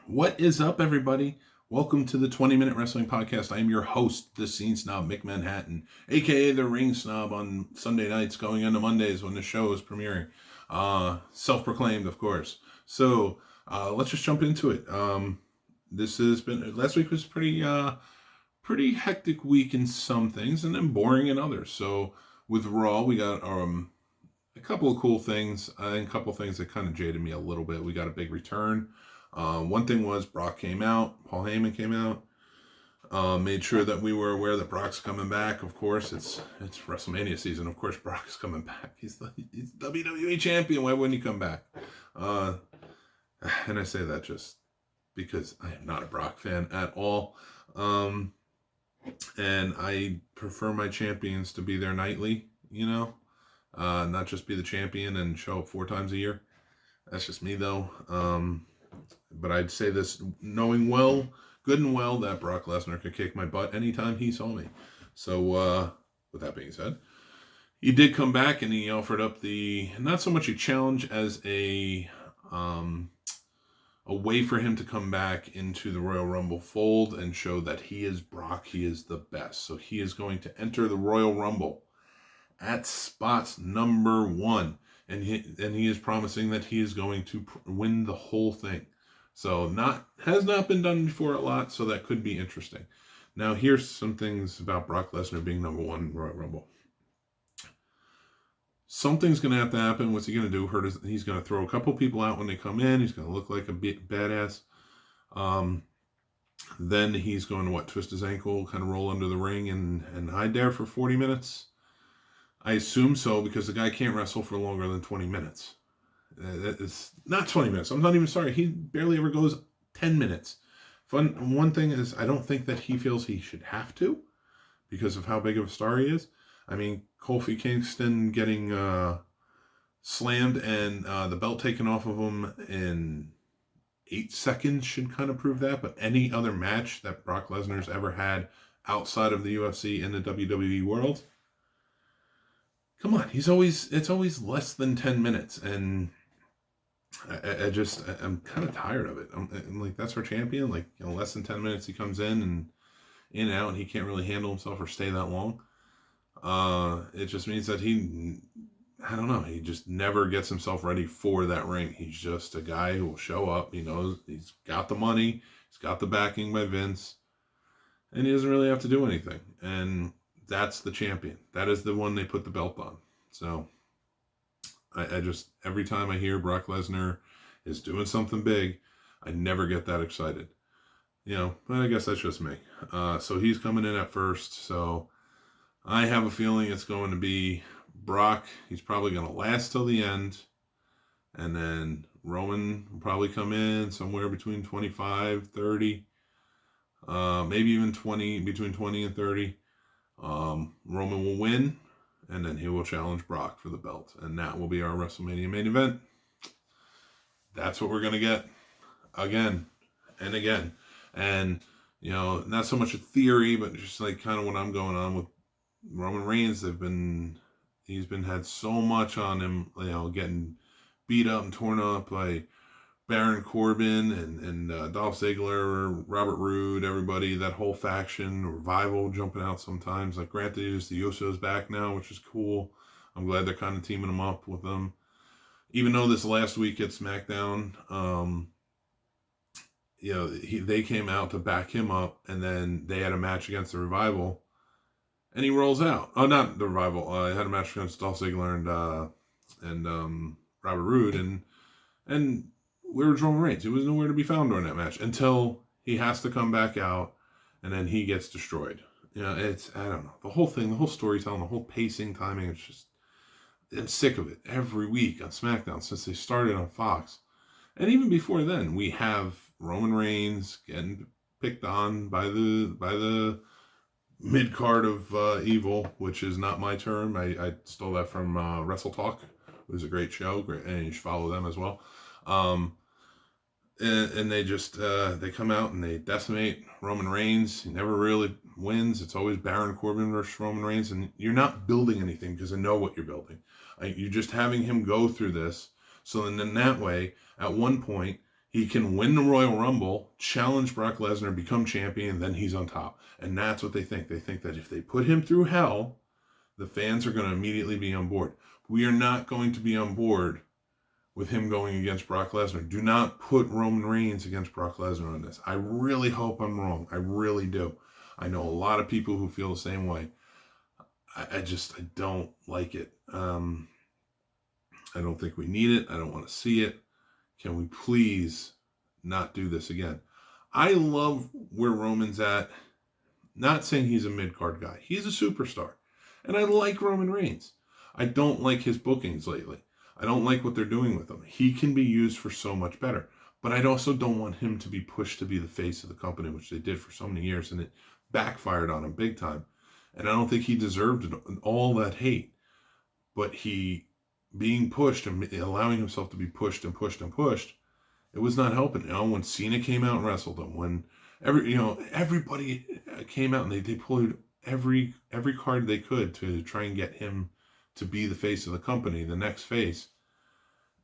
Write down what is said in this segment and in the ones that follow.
What is up, everybody? Welcome to the 20-Minute Wrestling Podcast. I am your host, the Scene Snob, Mick Manhattan, aka the Ring Snob on Sunday nights going into Mondays when the show is premiering. Self-proclaimed, of course. So, let's just jump into it. Last week was pretty hectic week in some things and then boring in others. So, with Raw, we got a couple of cool things and a couple of things that kind of jaded me a little bit. We got a big return. One thing was Brock came out, Paul Heyman came out, made sure that we were aware that Brock's coming back. Of course, it's WrestleMania season. Of course, Brock is coming back. He's WWE champion. Why wouldn't he come back? And I say that just because I am not a Brock fan at all. And I prefer my champions to be there nightly, not just be the champion and show up 4 times a year. That's just me, though. But I'd say this knowing good and well, that Brock Lesnar could kick my butt anytime he saw me. So, with that being said, he did come back and he offered up not so much a challenge as a way for him to come back into the Royal Rumble fold and show that he is Brock, he is the best. So he is going to enter the Royal Rumble at spot number 1. And he is promising that he is going to win the whole thing. So has not been done before a lot, so that could be interesting. Now, here's some things about Brock Lesnar being number 1 in Royal Rumble. Something's going to have to happen. What's he going to do? He's going to throw a couple people out when they come in. He's going to look like a badass. Then he's going to, twist his ankle, kind of roll under the ring and hide there for 40 minutes. I assume so, because the guy can't wrestle for longer than 20 minutes. It's not 20 minutes. I'm not even sorry. He barely ever goes 10 minutes. One thing is, I don't think that he feels he should have to, because of how big of a star he is. I mean, Kofi Kingston getting slammed and the belt taken off of him in 8 seconds should kind of prove that. But any other match that Brock Lesnar's ever had outside of the UFC in the WWE world, come on, it's always less than 10 minutes, and I'm kind of tired of it. I'm like, that's our champion. Like, less than 10 minutes he comes in and out, and he can't really handle himself or stay that long. It just means that he just never gets himself ready for that ring. He's just a guy who will show up. He knows he's got the money, he's got the backing by Vince, and he doesn't really have to do anything. And that's the champion. That is the one they put the belt on. So I just, every time I hear Brock Lesnar is doing something big, I never get that excited. But I guess that's just me. So he's coming in at first. So I have a feeling it's going to be Brock. He's probably going to last till the end. And then Roman will probably come in somewhere between 25, 30. Maybe even 20, between 20 and 30. Roman will win, and then he will challenge Brock for the belt, and that will be our WrestleMania main event. That's what we're going to get again and again. And, not so much a theory, but just like kind of what I'm going on with Roman Reigns. He's been had so much on him, getting beat up and torn up by Baron Corbin and Dolph Ziggler, Robert Roode, everybody, that whole faction, Revival jumping out sometimes. Like, granted, it's the Usos back now, which is cool. I'm glad they're kind of teaming them up with them. Even though this last week at SmackDown, they came out to back him up, and then they had a match against the Revival, and he rolls out. Oh, not the Revival. I had a match against Dolph Ziggler and Robert Roode, and where was Roman Reigns? He was nowhere to be found during that match until he has to come back out, and then he gets destroyed. I don't know. The whole thing, the whole storytelling, the whole pacing, timing, it's just, I'm sick of it. Every week on SmackDown since they started on Fox. And even before then, we have Roman Reigns getting picked on by the mid-card of evil, which is not my term. I stole that from Wrestle Talk. It was a great show, and you should follow them as well. And they just, they come out and they decimate Roman Reigns. He never really wins. It's always Baron Corbin versus Roman Reigns. And you're not building anything because I know what you're building. You're just having him go through this. So then in that way, at one point, He can win the Royal Rumble, challenge Brock Lesnar, become champion, and then he's on top. And that's what they think. They think that if they put him through hell, the fans are going to immediately be on board. We are not going to be on board with him going against Brock Lesnar. Do not put Roman Reigns against Brock Lesnar on this. I really hope I'm wrong. I really do. I know a lot of people who feel the same way. I don't like it. I don't think we need it. I don't want to see it. Can we please not do this again? I love where Roman's at. Not saying he's a mid-card guy. He's a superstar. And I like Roman Reigns. I don't like his bookings lately. I don't like what they're doing with him. He can be used for so much better. But I also don't want him to be pushed to be the face of the company, which they did for so many years, and it backfired on him big time. And I don't think he deserved all that hate. But he being pushed and allowing himself to be pushed and pushed and pushed, it was not helping. When Cena came out and wrestled him, when everybody came out and they pulled every card they could to try and get him to be the face of the company, the next face,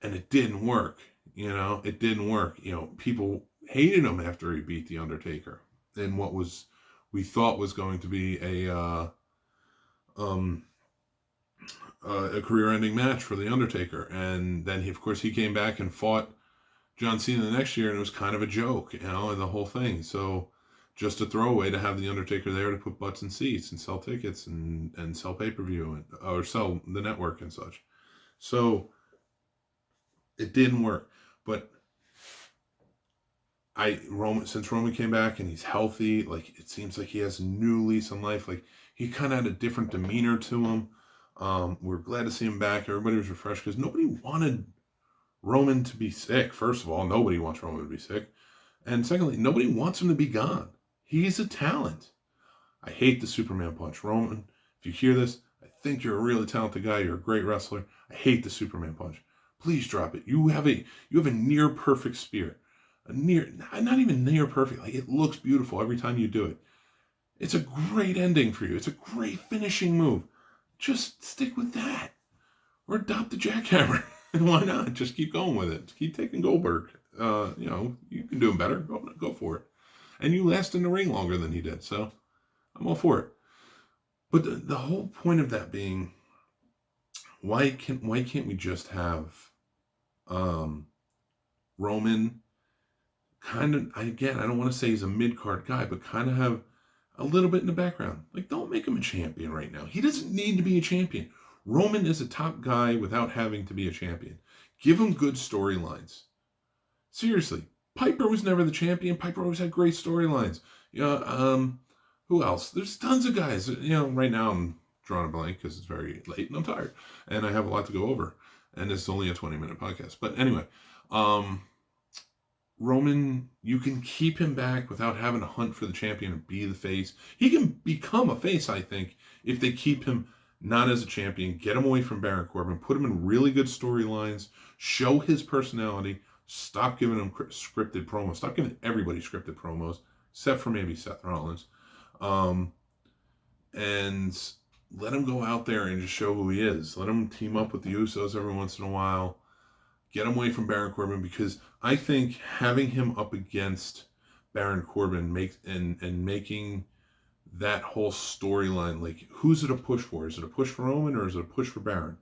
and it didn't work. It didn't work. People hated him after he beat The Undertaker in what we thought was going to be a career-ending match for The Undertaker. And then, of course, he came back and fought John Cena the next year, and it was kind of a joke, and the whole thing. So just a throwaway to have The Undertaker there to put butts in seats and sell tickets and sell pay-per-view or sell the network and such. So it didn't work. But since Roman came back and he's healthy, like it seems like he has a new lease on life. Like he kind of had a different demeanor to him. We're glad to see him back. Everybody was refreshed because nobody wanted Roman to be sick. First of all, nobody wants Roman to be sick. And secondly, nobody wants him to be gone. He's a talent. I hate the Superman punch. Roman, if you hear this, I think you're a really talented guy. You're a great wrestler. I hate the Superman punch. Please drop it. You have a near perfect spear. Not even near perfect. Like it looks beautiful every time you do it. It's a great ending for you. It's a great finishing move. Just stick with that. Or adopt the jackhammer. And why not? Just keep going with it. Keep taking Goldberg. You can do him better. Go for it. And you last in the ring longer than he did. So I'm all for it. But the whole point of that being, why can't we just have Roman kind of, again, I don't want to say he's a mid-card guy, but kind of have a little bit in the background. Like, don't make him a champion right now. He doesn't need to be a champion. Roman is a top guy without having to be a champion. Give him good storylines. Seriously. Piper was never the champion. Piper always had great storylines. Who else? There's tons of guys. Right now I'm drawing a blank because it's very late and I'm tired. And I have a lot to go over. And it's only a 20-minute podcast. But anyway, Roman, you can keep him back without having to hunt for the champion and be the face. He can become a face, I think, if they keep him not as a champion, get him away from Baron Corbin, put him in really good storylines, show his personality, stop giving him scripted promos, stop giving everybody scripted promos, except for maybe Seth Rollins, and let him go out there and just show who he is. Let him team up with the Usos every once in a while. Get him away from Baron Corbin, because I think having him up against Baron Corbin making that whole storyline, like, who's it a push for? Is it a push for Roman or is it a push for Baron?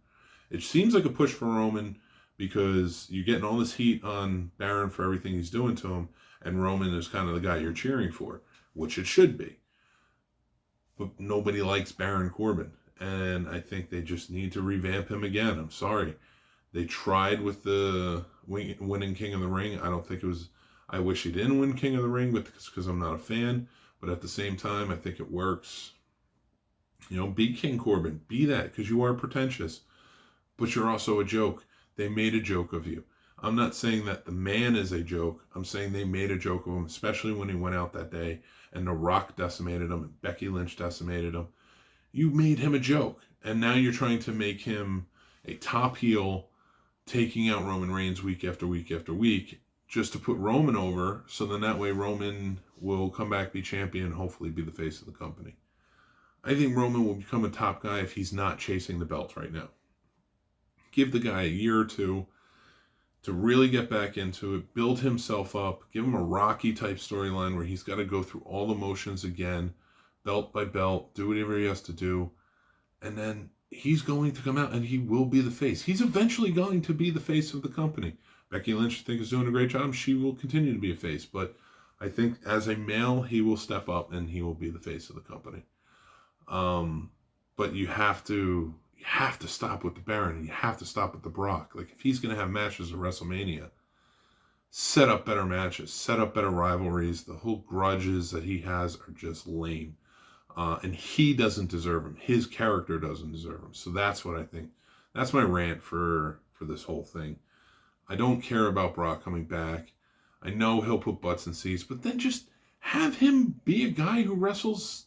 It seems like a push for Roman because you're getting all this heat on Baron for everything he's doing to him, and Roman is kind of the guy you're cheering for, which it should be. But nobody likes Baron Corbin, and I think they just need to revamp him again. I'm sorry. They tried with the winning King of the Ring. I wish he didn't win King of the Ring, but because I'm not a fan. But at the same time, I think it works. Be King Corbin. Be that, because you are pretentious. But you're also a joke. They made a joke of you. I'm not saying that the man is a joke. I'm saying they made a joke of him, especially when he went out that day and The Rock decimated him and Becky Lynch decimated him. You made him a joke. And now you're trying to make him a top heel, taking out Roman Reigns week after week after week, just to put Roman over, so then that way Roman will come back, be champion, and hopefully be the face of the company. I think Roman will become a top guy if he's not chasing the belt right now. Give the guy a year or two, to really get back into it, build himself up, give him a Rocky type storyline where he's got to go through all the motions again, belt by belt, do whatever he has to do, and then he's going to come out and he will be the face. He's eventually going to be the face of the company. Becky Lynch, I think, is doing a great job. She will continue to be a face, but I think as a male, he will step up and he will be the face of the company. But you have to stop with the Baron and you have to stop with the Brock. Like, if he's going to have matches at WrestleMania, set up better matches, set up better rivalries. The whole grudges that he has are just lame. And he doesn't deserve him. His character doesn't deserve him. So that's what I think. That's my rant for this whole thing. I don't care about Brock coming back. I know he'll put butts in seats, but then just have him be a guy who wrestles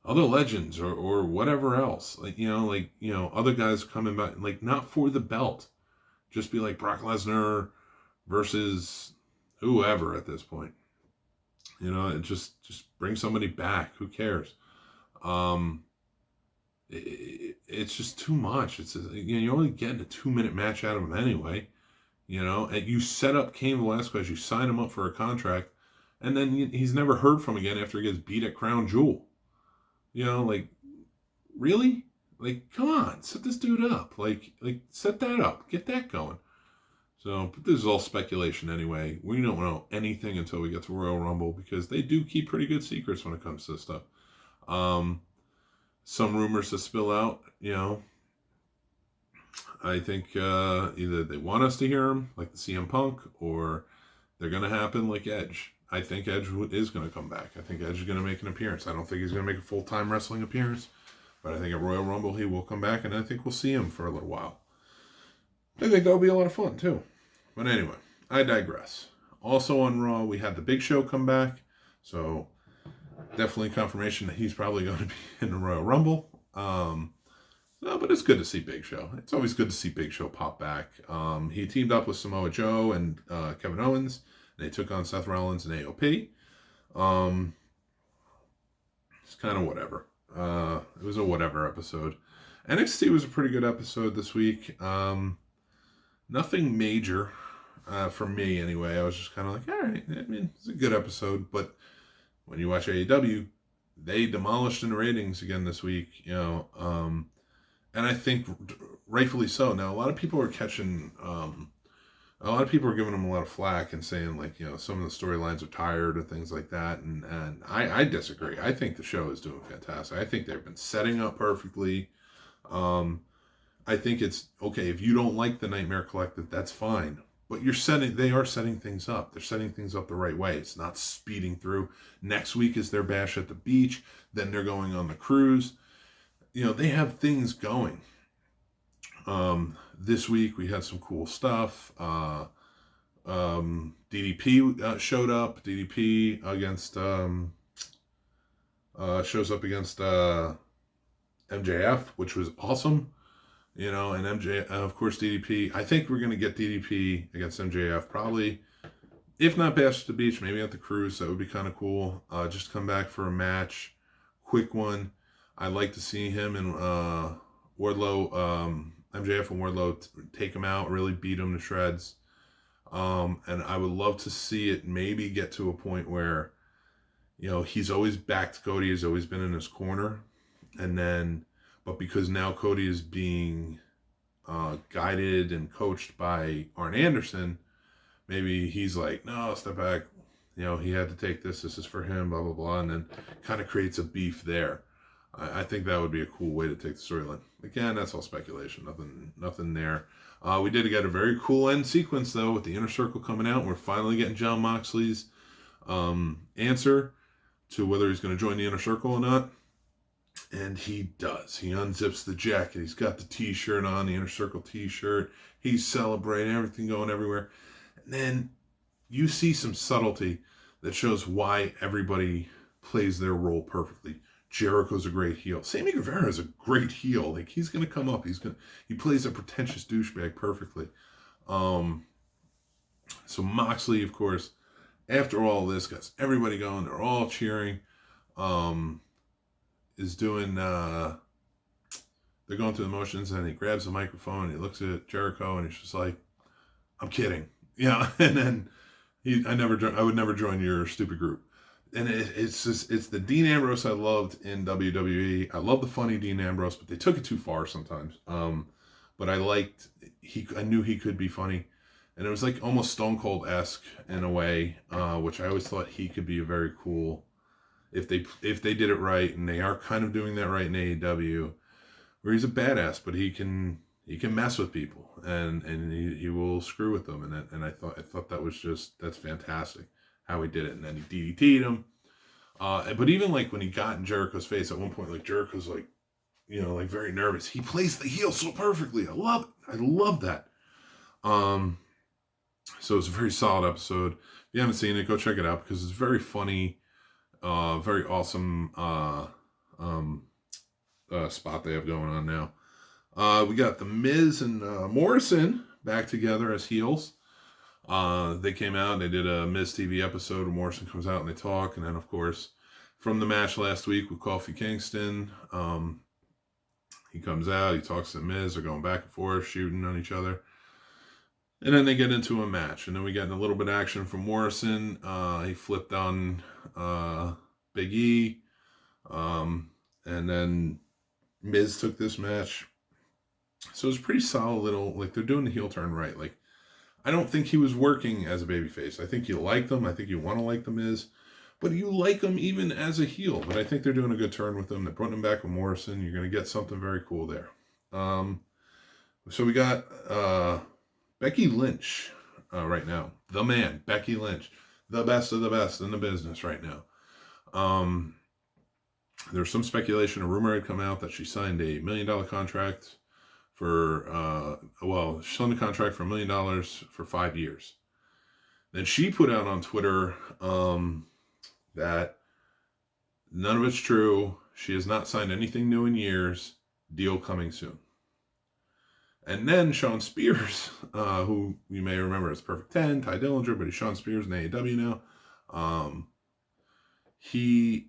other legends or whatever else. Like, other guys coming back, like, not for the belt. Just be like Brock Lesnar versus whoever at this point. Just bring somebody back. Who cares? It's just too much. You're only getting a 2-minute match out of him anyway. And you set up Cain Velasquez, you sign him up for a contract, and then he's never heard from again after he gets beat at Crown Jewel. Really? Like, come on, set this dude up. Like set that up. Get that going. So, but this is all speculation anyway. We don't know anything until we get to Royal Rumble, because they do keep pretty good secrets when it comes to this stuff. Some rumors to spill out, I think either they want us to hear them, like the CM Punk, or they're going to happen like Edge. I think Edge is going to come back. I think Edge is going to make an appearance. I don't think he's going to make a full-time wrestling appearance, but I think at Royal Rumble he will come back, and I think we'll see him for a little while. I think that'll be a lot of fun, too. But anyway, I digress. Also on Raw, we had the Big Show come back, so definitely confirmation that he's probably going to be in the Royal Rumble. No, but it's good to see Big Show. It's always good to see Big Show pop back. He teamed up with Samoa Joe and Kevin Owens. They took on Seth Rollins and AOP. It's kind of whatever. It was a whatever episode. NXT was a pretty good episode this week. Nothing major for me anyway. I was just kind of like, all right. I mean, it's a good episode. But when you watch AEW, they demolished in the ratings again this week. And I think rightfully so. Now, a lot of people are catching, a lot of people are giving them a lot of flack and saying, like, some of the storylines are tired or things like that. And I disagree. I think the show is doing fantastic. I think they've been setting up perfectly. I think it's okay. If you don't like the Nightmare Collective, that's fine. But they are setting things up. They're setting things up the right way. It's not speeding through. Next week is their bash at the beach. Then they're going on the cruise. They have things going. This week we had some cool stuff. DDP showed up. DDP shows up against MJF, which was awesome. And MJF, of course, DDP. I think we're going to get DDP against MJF probably. If not Bash at the Beach, maybe at the cruise. That would be kind of cool. Just come back for a match. Quick one. I'd like to see him and Wardlow, MJF and Wardlow take him out, really beat him to shreds. And I would love to see it maybe get to a point where, he's always backed Cody, has always been in his corner. But because now Cody is being guided and coached by Arn Anderson, maybe he's like, no, step back. He had to take this. This is for him, blah, blah, blah. And then kind of creates a beef there. I think that would be a cool way to take the storyline. Again, that's all speculation. Nothing there. We did get a very cool end sequence, though, with the Inner Circle coming out. We're finally getting Jon Moxley's answer to whether he's going to join the Inner Circle or not. And he does. He unzips the jacket. He's got the T-shirt on, the Inner Circle T-shirt. He's celebrating, everything going everywhere. And then you see some subtlety that shows why everybody plays their role perfectly. Jericho's a great heel. Sammy Guevara is a great heel. Like, he's going to come up. He plays a pretentious douchebag perfectly. So Moxley, of course, after all this, gets everybody going. They're all cheering. Is doing, they're going through the motions, and he grabs the microphone, and he looks at Jericho, and he's just like, I'm kidding. And then I would never join your stupid group. And it's the Dean Ambrose I loved in WWE. I love the funny Dean Ambrose, but they took it too far sometimes. But I knew he could be funny, and it was like almost Stone Cold-esque in a way, which I always thought he could be a very cool, if they did it right, and they are kind of doing that right in AEW, where he's a badass, but he can mess with people, and he will screw with them, and I thought that was that's fantastic how he did it, and then he DDT'd him. But even like when he got in Jericho's face at one point, like Jericho's like, like very nervous. He plays the heel so perfectly. I love it. I love that. So it's a very solid episode. If you haven't seen it, go check it out because it's very funny, very awesome spot they have going on now. We got The Miz and Morrison back together as heels. They came out and they did a Miz TV episode where Morrison comes out and they talk. And then, of course, from the match last week with Kofi Kingston, he comes out, he talks to Miz, they're going back and forth, shooting on each other. And then they get into a match. And then we get a little bit of action from Morrison. He flipped on Big E. And then Miz took this match. So it's pretty solid little, like they're doing the heel turn right. Like, I don't think he was working as a babyface. I think you like them. I think you want to like The Miz. But you like him even as a heel. But I think they're doing a good turn with him. They're putting him back with Morrison. You're going to get something very cool there. So we got Becky Lynch right now. The man, Becky Lynch. The best of the best in the business right now. There's some speculation, a rumor had come out that she signed a $1 million contract for, she signed a contract for $1 million for 5 years. Then she put out on Twitter that none of it's true. She has not signed anything new in years. Deal coming soon. And then Sean Spears, who you may remember as Perfect 10, Ty Dillinger, but he's Sean Spears in AEW now. He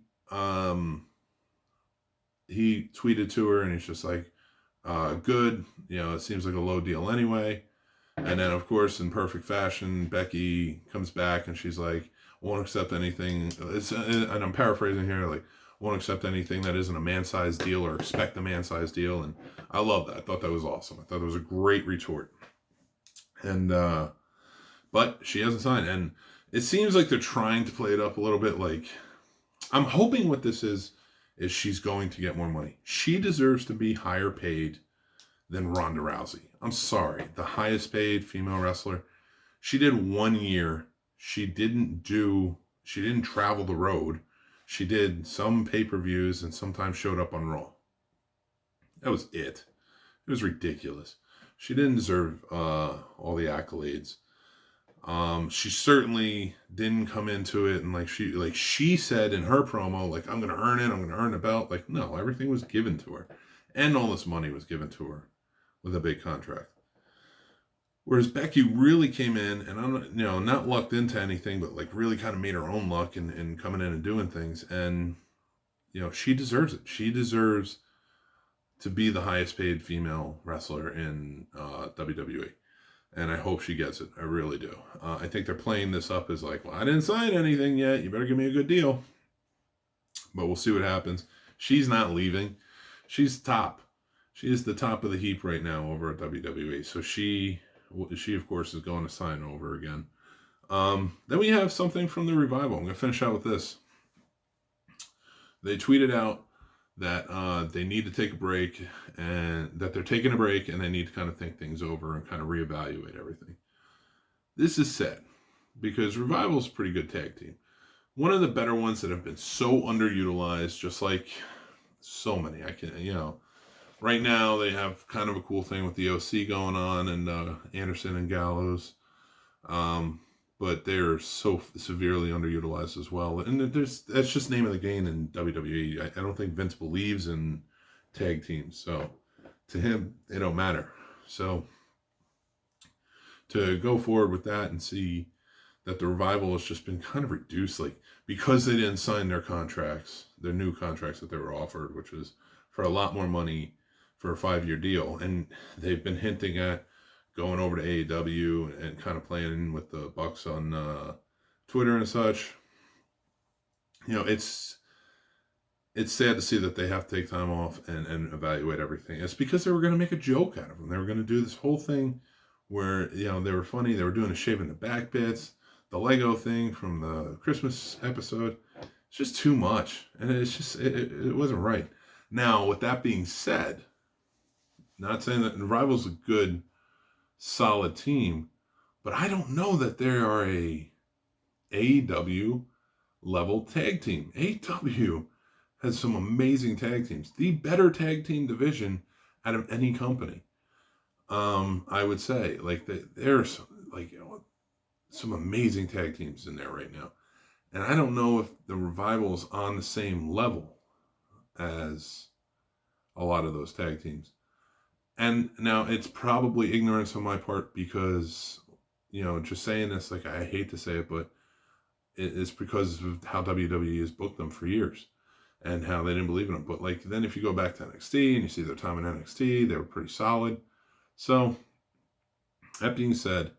tweeted to her and he's just like, good, it seems like a low deal anyway. And then, of course, in perfect fashion, Becky comes back and she's like, won't accept anything. And I'm paraphrasing here, like, won't accept anything that isn't a man-sized deal or expect a man-sized deal. And I love that. I thought that was awesome. I thought it was a great retort. And, but she hasn't signed. And it seems like they're trying to play it up a little bit. Like, I'm hoping what this is she's going to get more money. She deserves to be higher paid than Ronda Rousey. I'm sorry. The highest paid female wrestler. She did 1 year. She didn't travel the road. She did some pay-per-views and sometimes showed up on Raw. That was it. It was ridiculous. She didn't deserve all the accolades. She certainly didn't come into it and like she said in her promo, like, I'm gonna earn the belt. Like, no, everything was given to her. And all this money was given to her with a big contract. Whereas Becky really came in, and I'm not lucked into anything, but like really kind of made her own luck in coming in and doing things. And, she deserves it. She deserves to be the highest paid female wrestler in WWE. And I hope she gets it. I really do. I think they're playing this up as like, well, I didn't sign anything yet. You better give me a good deal. But we'll see what happens. She's not leaving. She's top. She is the top of the heap right now over at WWE. So she of course is going to sign over again. Then we have something from the Revival. I'm going to finish out with this. They tweeted out that they need to take a break and that they're taking a break and they need to kind of think things over and kind of reevaluate everything. This is sad because Revival's a pretty good tag team. One of the better ones that have been so underutilized, just like so many. Right now, they have kind of a cool thing with the OC going on and Anderson and Gallows. But they're so severely underutilized as well. And that's just name of the game in WWE. I don't think Vince believes in tag teams. So to him, they don't matter. So to go forward with that and see that the Revival has just been kind of reduced, like because they didn't sign their new contracts that they were offered, which was for a lot more money for a 5-year deal. And they've been hinting at going over to AEW and kind of playing with the Bucks on Twitter and such. It's sad to see that they have to take time off and evaluate everything. It's because they were going to make a joke out of them. They were going to do this whole thing where, they were funny. They were doing the shaving the back bits, the Lego thing from the Christmas episode. It's just too much. And it's just, it wasn't right. Now, with that being said, not saying that the Rival's a good, solid team, but I don't know that they are a AEW level tag team. AEW has some amazing tag teams. The better tag team division out of any company. I would say, there's some amazing tag teams in there right now. And I don't know if the Revival is on the same level as a lot of those tag teams. And now it's probably ignorance on my part because, just saying this, I hate to say it, but it's because of how WWE has booked them for years and how they didn't believe in them. But then if you go back to NXT and you see their time in NXT, they were pretty solid. So that being said,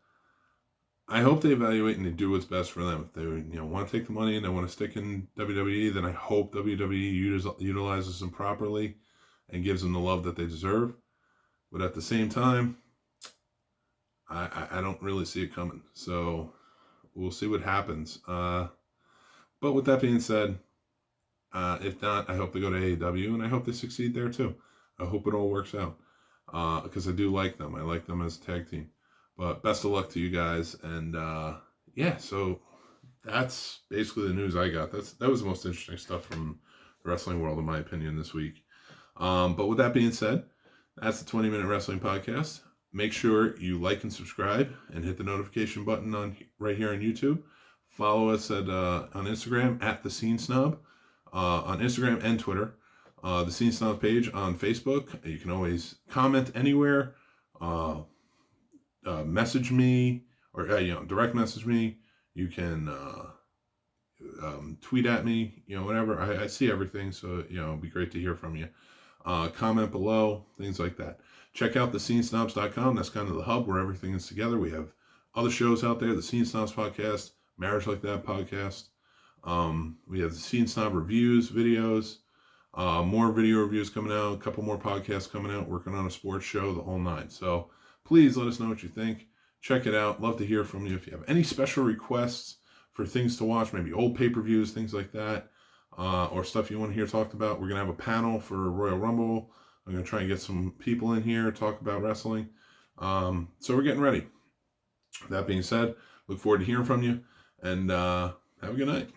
I hope they evaluate and they do what's best for them. If they want to take the money and they want to stick in WWE, then I hope WWE utilizes them properly and gives them the love that they deserve. But at the same time, I don't really see it coming. So we'll see what happens. But with that being said, if not, I hope they go to AEW and I hope they succeed there too. I hope it all works out because I do like them. I like them as a tag team. But best of luck to you guys. And so that's basically the news I got. That was the most interesting stuff from the wrestling world, in my opinion, this week. But with that being said, that's the 20-Minute Wrestling Podcast. Make sure you like and subscribe and hit the notification button right here on YouTube. Follow us on Instagram at the Scene Snob on Instagram and Twitter. The Scene Snob page on Facebook. You can always comment anywhere. Message me or direct message me. You can tweet at me. Whatever. I see everything, so it'd be great to hear from you. Comment below, things like that. Check out the scenesnobs.com. That's kind of the hub where everything is together. We have other shows out there, the Scene Snobs podcast, Marriage Like That podcast. We have the Scene Snob reviews, videos, more video reviews coming out, a couple more podcasts coming out, working on a sports show, the whole nine. So please let us know what you think. Check it out. Love to hear from you. If you have any special requests for things to watch, maybe old pay-per-views, things like that, or stuff you want to hear talked about. We're going to have a panel for Royal Rumble. I'm going to try and get some people in here, talk about wrestling. So we're getting ready. That being said, look forward to hearing from you, and have a good night.